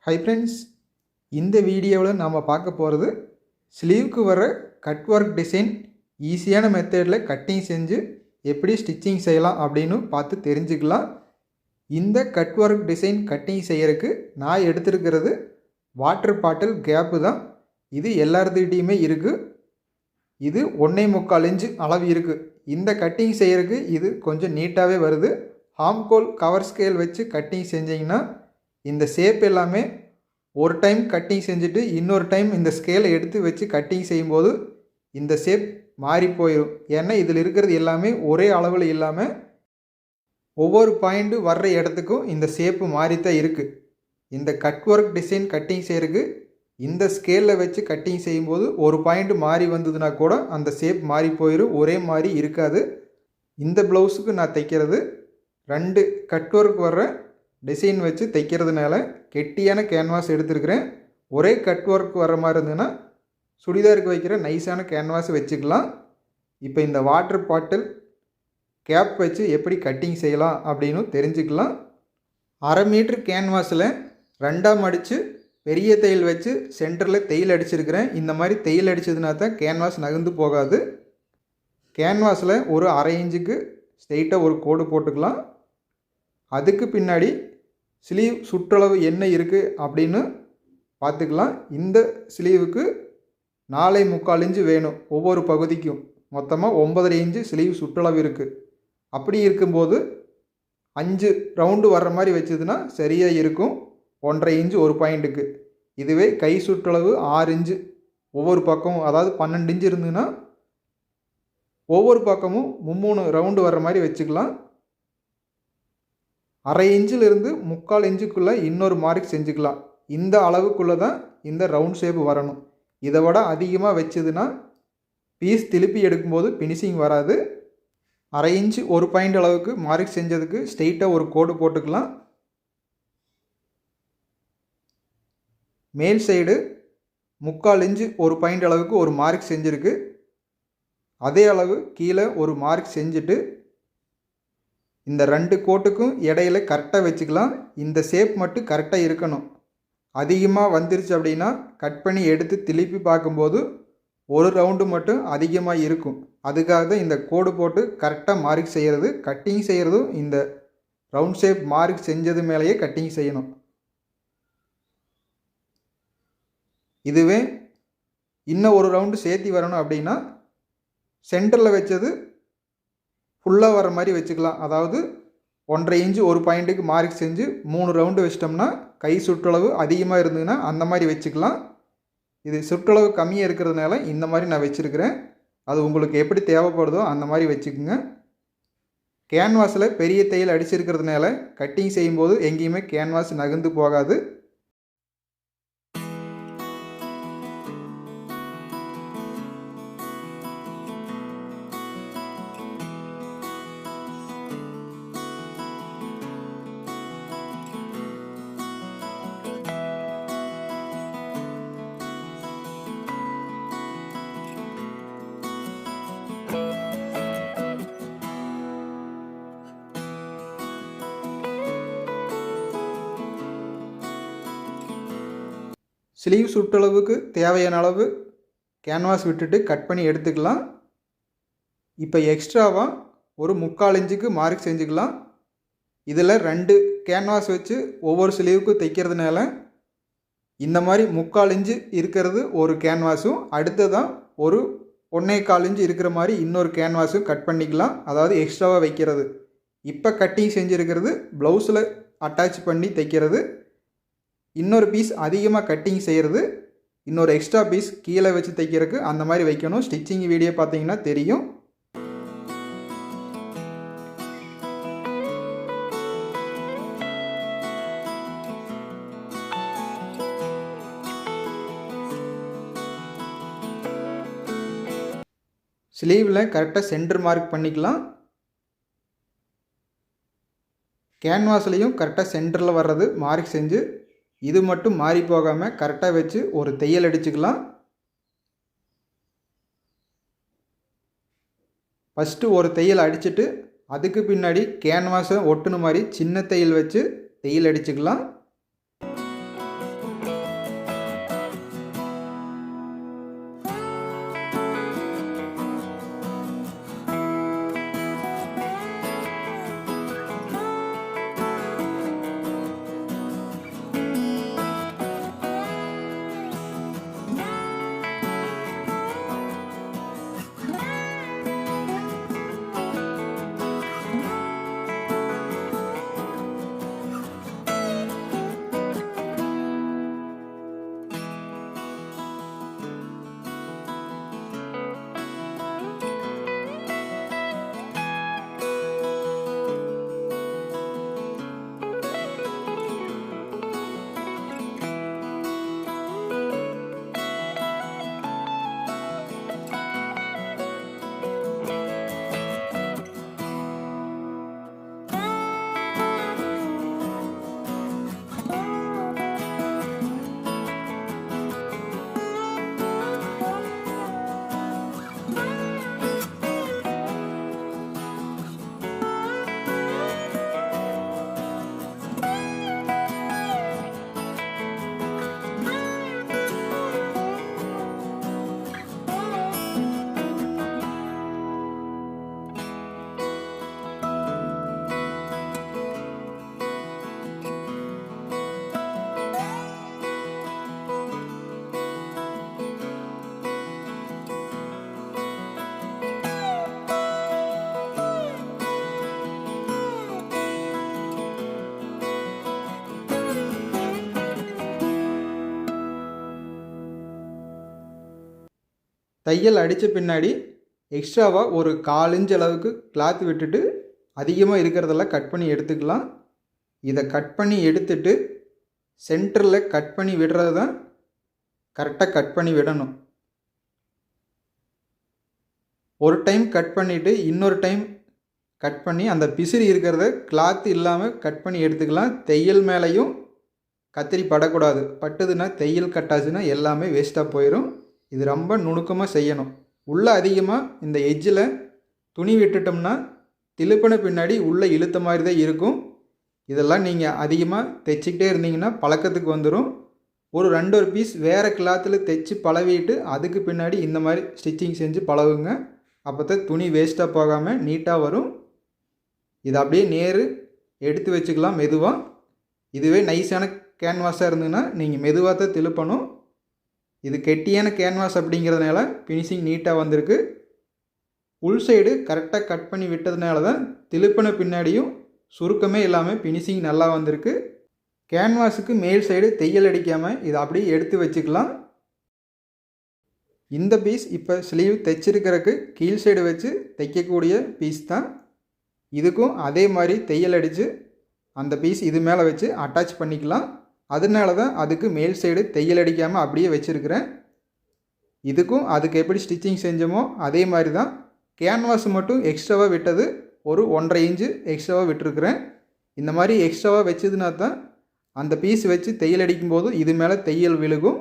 Hi friends, இந்த வீடியோவில் நாம் பார்க்க போகிறது ஸ்லீவுக்கு வர கட் ஒர்க் டிசைன் ஈஸியான மெத்தடில் கட்டிங் செஞ்சு எப்படி ஸ்டிச்சிங் செய்யலாம் அப்படின்னு பார்த்து தெரிஞ்சுக்கலாம். இந்த கட் ஒர்க் டிசைன் கட்டிங் செய்கிறதுக்கு நான் எடுத்துருக்கிறது வாட்டர் பாட்டில் கேப்பு தான். இது எல்லாத்துக்கிட்டையுமே இருக்குது. இது 1.25 இன்ச்சு அளவு இருக்குது. இந்த கட்டிங் செய்கிறதுக்கு இது கொஞ்சம் நீட்டாகவே வருது. ஹாம்கோல் கவர் ஸ்கேல் வச்சு கட்டிங் செஞ்சிங்கன்னா இந்த ஷேப் எல்லாமே ஒரு டைம் கட்டிங் செஞ்சுட்டு இன்னொரு டைம் இந்த ஸ்கேலை எடுத்து வச்சு கட்டிங் செய்யும்போது இந்த ஷேப் மாறி போயிடும். ஏன்னா இதில் இருக்கிறது எல்லாமே ஒரே அளவில் இல்லாமல் ஒவ்வொரு பாயிண்ட்டு வர்ற இடத்துக்கும் இந்த ஷேப்பு மாறித்தான் இருக்குது. இந்த கட் ஒர்க் டிசைன் கட்டிங் செய்கிறதுக்கு இந்த ஸ்கேலில் வச்சு கட்டிங் செய்யும்போது ஒரு பாயிண்ட் மாறி வந்ததுன்னா கூட அந்த ஷேப் மாறி போயிடும், ஒரே மாதிரி இருக்காது. இந்த ப்ளவுஸுக்கு நான் தைக்கிறது 2 கட் ஒர்க் வர்ற டிசைன் வச்சு தைக்கிறதுனால கெட்டியான கேன்வாஸ் எடுத்துருக்கிறேன். ஒரே கட் ஒர்க் வர மாதிரி இருந்ததுன்னா சுடிதாருக்கு வைக்கிற நைஸான கேன்வாஸ் வச்சுக்கலாம். இப்போ இந்த வாட்டர் பாட்டில் கேப் வச்சு எப்படி கட்டிங் செய்யலாம் அப்படின்னு தெரிஞ்சுக்கலாம். 1/2 மீட்ரு கேன்வாஸில் 2ஆக மடித்து பெரிய தையல் வச்சு சென்டரில் தையல் அடிச்சிருக்கிறேன். இந்த மாதிரி தையல் அடித்ததுனா தான் கேன்வாஸ் நகர்ந்து போகாது. கேன்வாஸில் ஒரு 1/2 இன்ச்சுக்கு ஸ்ட்ரெயிட்டாக ஒரு கோடு போட்டுக்கலாம். அதுக்கு பின்னாடி ஸ்லீவ் சுற்றளவு என்ன இருக்குது அப்படின்னு பார்த்துக்கலாம். இந்த ஸ்லீவுக்கு 4.25 இன்ச்சு வேணும். ஒவ்வொரு பகுதிக்கும் மொத்தமாக 9.5 இன்ச்சு ஸ்லீவ் சுற்றளவு இருக்குது. அப்படி இருக்கும்போது 5 ரவுண்டு வர்ற மாதிரி வச்சதுன்னா சரியாக இருக்கும். 1.5 இன்ச்சு ஒரு பாயிண்ட்டுக்கு. இதுவே கை சுற்றளவு 6 இன்ச்சு ஒவ்வொரு பக்கமும், அதாவது 12 இன்ச்சு இருந்ததுன்னா ஒவ்வொரு பக்கமும் 3 ரவுண்டு வர்ற மாதிரி வச்சுக்கலாம். 1/2 இன்ச்சிலிருந்து 3/4 இன்ச்சுக்குள்ளே இன்னொரு மார்க் செஞ்சுக்கலாம். இந்த அளவுக்குள்ளே தான் இந்த ரவுண்ட் ஷேப் வரணும். இதை விட அதிகமாக வச்சதுன்னா பீஸ் திருப்பி எடுக்கும்போது ஃபினிஷிங் வராது. 1/2 இன்ச்சு ஒரு பாயிண்ட் அளவுக்கு மார்க் செஞ்சதுக்கு ஸ்ட்ரெயிட்டாக ஒரு கோடு போட்டுக்கலாம். மேல் சைடு 3/4 இன்ச்சு ஒரு பாயிண்ட் அளவுக்கு ஒரு மார்க் செஞ்சுருக்கு. அதே அளவு கீழே ஒரு மார்க் செஞ்சுட்டு இந்த 2 கோட்டுக்கும் இடையில கரெக்டாக வச்சுக்கலாம். இந்த ஷேப் மட்டும் கரெக்டாக இருக்கணும். அதிகமாக வந்துருச்சு அப்படின்னா கட் பண்ணி எடுத்து திருப்பி பார்க்கும்போது ஒரு ரவுண்டு மட்டும் அதிகமாக இருக்கும். அதுக்காக தான் இந்த கோடு போட்டு கரெக்டாக மார்க் செய்கிறது. கட்டிங் செய்கிறதும் இந்த ரவுண்ட் ஷேப் மார்க் செஞ்சது மேலேயே கட்டிங் செய்யணும். இதுவே இன்னும் ஒரு ரவுண்டு சேர்த்தி வரணும் அப்படின்னா சென்டரில் வச்சது ஃபுல்லாக வர மாதிரி வச்சுக்கலாம். அதாவது 1.5 இன்ச்சு ஒரு பாயிண்ட்டுக்கு மார்க் செஞ்சு 3 ரவுண்டு வச்சிட்டோம்னா கை சுற்றளவு அதிகமாக இருந்ததுன்னா அந்த மாதிரி வச்சுக்கலாம். இது சுற்றளவு கம்மியாக இருக்கிறதுனால இந்த மாதிரி நான் வச்சுருக்கிறேன். அது உங்களுக்கு எப்படி தேவைப்படுதோ அந்த மாதிரி வச்சுக்கோங்க. கேன்வாஸில் பெரிய தையல் அடிச்சிருக்கிறதுனால கட்டிங் செய்யும்போது எங்கேயுமே கேன்வாஸ் நகர்ந்து போகாது. ஸ்லீவ் சுற்றளவுக்கு தேவையான அளவு கேன்வாஸ் விட்டுட்டு கட் பண்ணி எடுத்துக்கலாம். இப்போ எக்ஸ்ட்ராவாக ஒரு 3/4 இன்ச்சுக்கு மார்க் செஞ்சுக்கலாம். இதில் 2 கேன்வாஸ் வச்சு ஒவ்வொரு ஸ்லீவுக்கு தைக்கிறதுனால இந்த மாதிரி 3/4 இன்ச்சு இருக்கிறது ஒரு கேன்வாஸும், அடுத்ததான் ஒரு 1.25 இன்ச்சு இருக்கிற மாதிரி இன்னொரு கேன்வாஸும் கட் பண்ணிக்கலாம். அதாவது எக்ஸ்ட்ராவாக வைக்கிறது. இப்போ கட்டிங் செஞ்சுருக்கிறது ப்ளவுஸில் அட்டாச் பண்ணி தைக்கிறது. இன்னொரு பீஸ் அதிகமாக கட்டிங் செய்கிறது, இன்னொரு எக்ஸ்ட்ரா பீஸ் கீழே வச்சு தைக்கிறதுக்கு அந்த மாதிரி வைக்கணும். ஸ்டிச்சிங் வீடியோ பார்த்தீங்கன்னா தெரியும். ஸ்லீவில் கரெக்டாக சென்டர் மார்க் பண்ணிக்கலாம். கேன்வாஸ்லேயும் கரெக்டாக சென்டரில் வர்றது மார்க் செஞ்சு இது மட்டும் மாறி போகாமல் கரெக்டாக வச்சு ஒரு தையல் அடிச்சுக்கலாம். ஃபஸ்ட்டு ஒரு தையல் அடிச்சுட்டு அதுக்கு பின்னாடி கேன்வாஸை ஒட்டுன மாதிரி சின்ன தையல் வச்சு தையல் அடிச்சுக்கலாம். தையல் அடித்த பின்னாடி எக்ஸ்ட்ராவாக ஒரு 1/4 இன்ச் அளவுக்கு கிளாத் விட்டுட்டு அதிகமாக இருக்கிறதெல்லாம் கட் பண்ணி எடுத்துக்கலாம். இதை கட் பண்ணி எடுத்துட்டு சென்டரில் கட் பண்ணி விடுறது தான் கரெக்டாக கட் பண்ணி விடணும். ஒரு டைம் கட் பண்ணிவிட்டு இன்னொரு டைம் கட் பண்ணி அந்த பிசிறி இருக்கிறத கிளாத் இல்லாமல் கட் பண்ணி எடுத்துக்கலாம். தையல் மேலேயும் கத்திரி படக்கூடாது. பட்டுதுன்னா தையல் கட்டாச்சுன்னா எல்லாமே வேஸ்ட்டாக போயிடும். இது ரொம்ப நுணுக்கமாக செய்யணும். உள்ளே அதிகமாக இந்த எட்ஜில் துணி விட்டுட்டோம்னா திருப்பின பின்னாடி உள்ளே இழுத்த மாதிரி தான் இருக்கும். இதெல்லாம் நீங்கள் அதிகமாக தைச்சிக்கிட்டே இருந்தீங்கன்னா பழக்கத்துக்கு வந்துடும். ஒரு 2 பீஸ் வேறு கிளாத்தில் தைச்சி பழவிட்டு அதுக்கு பின்னாடி இந்த மாதிரி ஸ்டிச்சிங் செஞ்சு பழகுங்க. அப்போ தான் துணி வேஸ்ட்டாக போகாமல் நீட்டாக வரும். இதை அப்படியே நேரு எடுத்து வச்சுக்கலாம் மெதுவாக. இதுவே நைஸான கேன்வாஸாக இருந்ததுன்னா நீங்கள் மெதுவாக தான் திருப்பணும். இது கெட்டியான கேன்வாஸ் அப்படிங்கிறதுனால ஃபினிஷிங் நீட்டாக வந்திருக்கு. உள் சைடு கரெக்டாக கட் பண்ணி விட்டதுனால தான் திருப்பின பின்னாடியும் சுருக்கமே இல்லாமல் ஃபினிஷிங் நல்லா வந்திருக்கு. கேன்வாஸுக்கு மேல் சைடு தையல் அடிக்காமல் இதை அப்படியே எடுத்து வச்சுக்கலாம். இந்த பீஸ் இப்போ ஸ்லீவ் தைச்சிருக்கிறதுக்கு கீழ் சைடு வச்சு தைக்கக்கூடிய பீஸ் தான். இதுக்கும் அதே மாதிரி தையல் அடித்து அந்த பீஸ் இது மேலே வச்சு அட்டாச் பண்ணிக்கலாம். அதனால தான் அதுக்கு மேல் சைடு தையல் அடிக்காமல் அப்படியே வச்சுருக்கிறேன். இதுக்கும் அதுக்கு எப்படி ஸ்டிச்சிங் செஞ்சோமோ அதே மாதிரி தான். கேன்வாஸ் மட்டும் எக்ஸ்ட்ராவாக விட்டது ஒரு 1.5 இன்ச்சு எக்ஸ்ட்ராவாக விட்டுருக்குறேன். இந்த மாதிரி எக்ஸ்ட்ராவாக வச்சதுனா தான் அந்த பீஸ் வச்சு தையல் அடிக்கும்போது இது மேலே தையல் விழுகும்.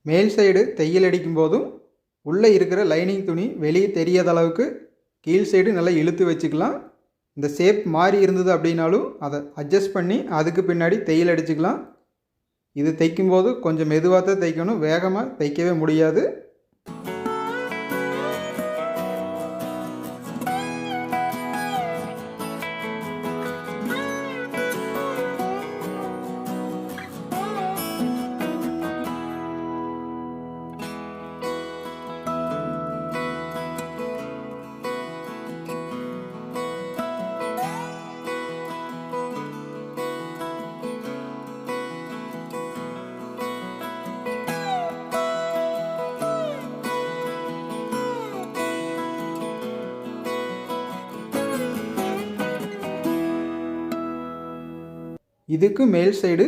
மேல் சைடு தையல் அடிக்கும் போதும் உள்ளே இருக்கிற லைனிங் துணி வெளியே தெரியாத அளவுக்கு கீழ் சைடு நல்லா இழுத்து வச்சுக்கலாம். இந்த ஷேப் மாறி இருந்தது அப்படின்னாலும் அதை அட்ஜஸ்ட் பண்ணி அதுக்கு பின்னாடி தையல் அடிச்சுக்கலாம். இது தைக்கும்போது கொஞ்சம் மெதுவாக தான் தைக்கணும், வேகமாக தைக்கவே முடியாது. இதுக்கு மேல் சைடு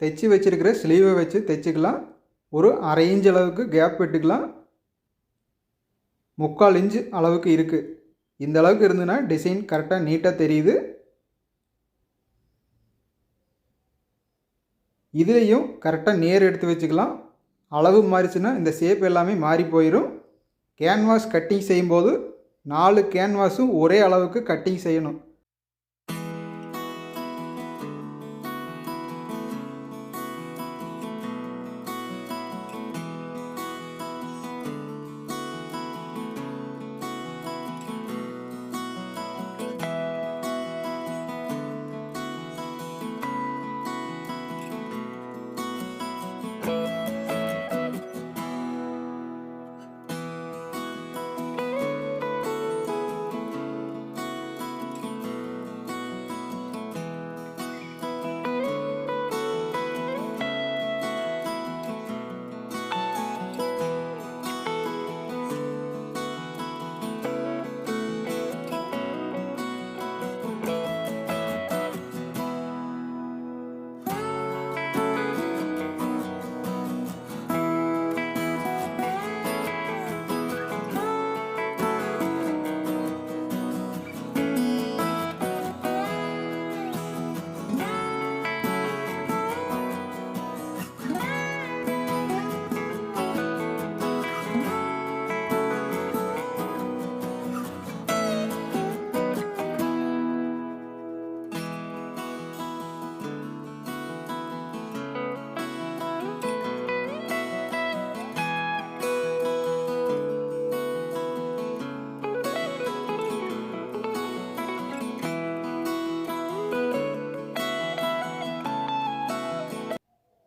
தைச்சி வச்சுருக்கிற ஸ்லீவை வச்சு தைச்சிக்கலாம். ஒரு 1/2 இன்ச் அளவுக்கு கேப் விட்டுக்கலாம். 3/4 இன்ச் அளவுக்கு இருக்குது. இந்த அளவுக்கு இருந்துன்னா டிசைன் கரெக்டாக நீட்டாக தெரியுது. இதுலேயும் கரெக்டாக நேர் எடுத்து வச்சுக்கலாம். அளவு மாறிச்சுன்னா இந்த ஷேப் எல்லாமே மாறி போயிடும். கேன்வாஸ் கட்டிங் செய்யும்போது 4 கேன்வாஸும் ஒரே அளவுக்கு கட்டிங் செய்யணும்.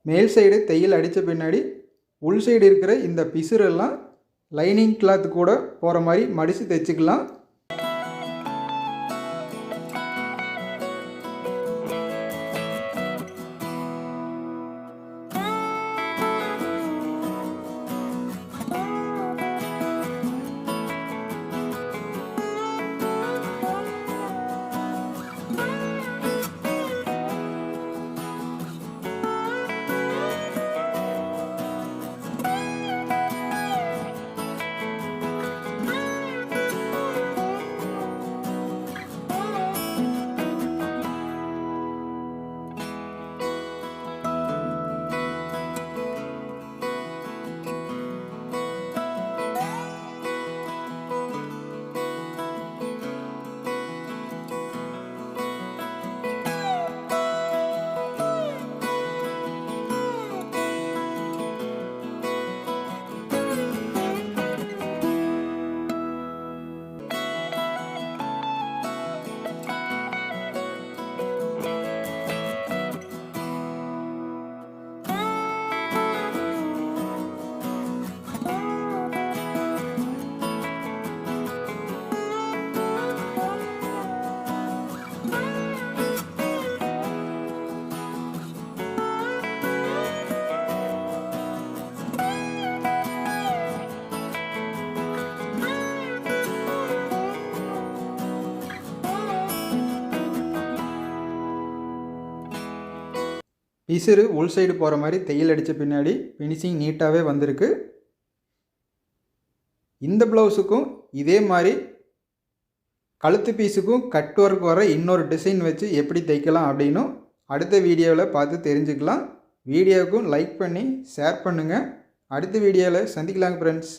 மேல் சைடு தையல் அடித்த பின்னாடி உள் சைடு இருக்கிற இந்த பிசுரெல்லாம் லைனிங் கிளாத் கூட போகிற மாதிரி மடித்து தைச்சிக்கலாம். பிசுறு உள் சைடு போகிற மாதிரி தையல் அடித்த பின்னாடி ஃபினிஷிங் நீட்டாகவே வந்திருக்கு. இந்த ப்ளவுஸுக்கும் இதே மாதிரி கழுத்து பீஸுக்கும் கட் ஒர்க் வர இன்னொரு டிசைன் வச்சு எப்படி தைக்கலாம் அப்படின்னும் அடுத்த வீடியோவில் பார்த்து தெரிஞ்சுக்கலாம். வீடியோவுக்கும் லைக் பண்ணி ஷேர் பண்ணுங்கள். அடுத்த வீடியோவில் சந்திக்கலாங்க ஃப்ரெண்ட்ஸ்.